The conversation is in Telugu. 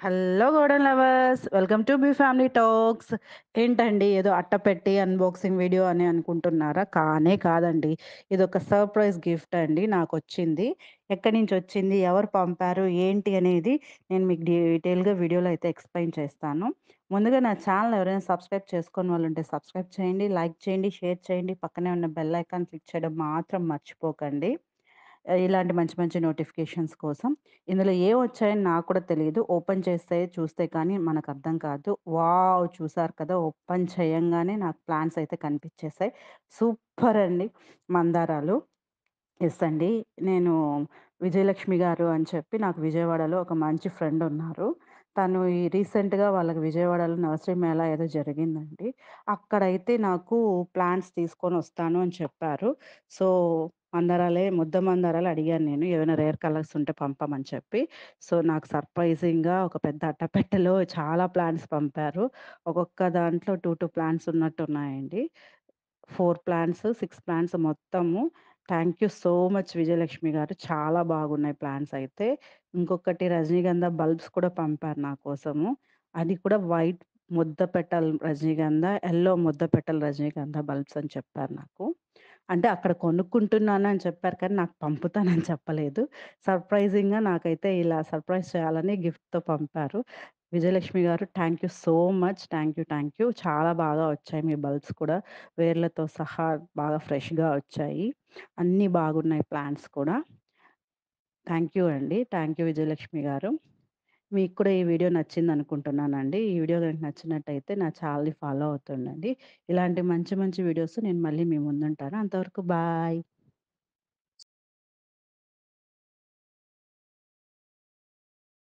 Hello golden lovers. Welcome to B family talks. ఏంటండి ఏదో అట్టపెట్టి అన్బాక్సింగ్ వీడియో అని అనుకుంటున్నారా? కానే కాదండి. ఇదొక సర్ప్రైజ్ గిఫ్ట్ అండి నాకొచ్చింది. ఎక్కడి నుంచొచ్చింది? ఎవరు పంపారు? ఏంటి అనేది నేను మీకు డీటెయిల్‌గా వీడియోలో అయితే ఎక్స్‌ప్లెయిన్ చేస్తాను. ముందుగా నా ఛానెల్ ఎవరైనా సబ్స్క్రైబ్ చేసుకోని వాళ్ళుంటే సబ్స్క్రైబ్ చేయండి, లైక్ చేయండి, షేర్ చేయండి. పక్కనే ఉన్న బెల్ ఐకాన్ క్లిక్ చేయడం మాత్రం మర్చిపోకండి. ఇలాంటి మంచి మంచి నోటిఫికేషన్స్ కోసం. ఇందులో ఏవొచ్చాయని నాకు కూడా తెలీదు. ఓపెన్ చేస్తే చూస్తే కానీ మనకర్థం కాదు. వావ్! చూసారు కదా! ఓపెన్ చేయంగానే నాకు ప్లాంట్స్ అయితే కనిపిచ్చేసాయి. సూపర్ అండి. మందారాలు. యెస్ అండి. నేను విజయలక్ష్మి గారు అని చెప్పి నాకు విజయవాడలో ఒక మంచి ఫ్రెండున్నారు. తను ఈ రీసెంట్‌గా వాళ్ళకి విజయవాడలో నర్సరీ మేళా ఏదో జరిగిందండి. అక్కడైతే నాకు ప్లాంట్స్ తీసుకొనొస్తాను అని చెప్పారు. సో, ముద్ద మందారాలు అడిగాను నేను. ఏమైనా రేర్ కలర్స్ ఉంటే పంపమని చెప్పి. సో, నాకు సర్ప్రైజింగ్‌గా ఒక పెద్ద అట్టపెట్టెలో చాలా ప్లాంట్స్ పంపారు. ఒక్కొక్క దాంట్లో 2 ప్లాంట్స్ ఉన్నట్టున్నాయండి. 4 ప్లాంట్స్, 6 ప్లాంట్స్ మొత్తము. Thank you so much Vijayalakshmi గారు. చాలా బాగున్నాయి ప్లాంట్స్ అయితే. ఇంకొకటి రజనీగంధ బల్బ్స్ కూడా పంపారు నా కోసము. అది కూడా వైట్ ముద్ద పెటల్ రజనీగంధ, యెల్లో ముద్ద పెటల్ రజనీగంధ బల్బ్స్ అని చెప్పారు నాకు. అంటే అక్కడ కొనుక్కుంటున్నాను అని చెప్పారు కానీ నాకు పంపుతానని చెప్పలేదు. సర్ప్రైజింగ్‌గా నాకైతే ఇలా సర్ప్రైజ్ చేయాలని గిఫ్ట్‌తో పంపారు. విజయలక్ష్మి గారు thank you so much. Thank you. చాలా బాగా వచ్చాయి మీ బల్బ్స్ కూడా. వేర్లతో సహా బాగా ఫ్రెష్‌గా వచ్చాయి. అన్నీ బాగున్నాయి ప్లాంట్స్ కూడా. థాంక్ యూ అండి. థాంక్ యూ విజయలక్ష్మి గారు. మీకు కూడా ఈ వీడియో నచ్చిందనుకుంటున్నానండి. ఈ వీడియో గనుక నచ్చినట్టయితే నా ఛానెల్‌ని ఫాలో అవుతుండండి. ఇలాంటి మంచి మంచి వీడియోస్ నేను మళ్ళీ మీ ముందుంటాను. అంతవరకు బాయ్.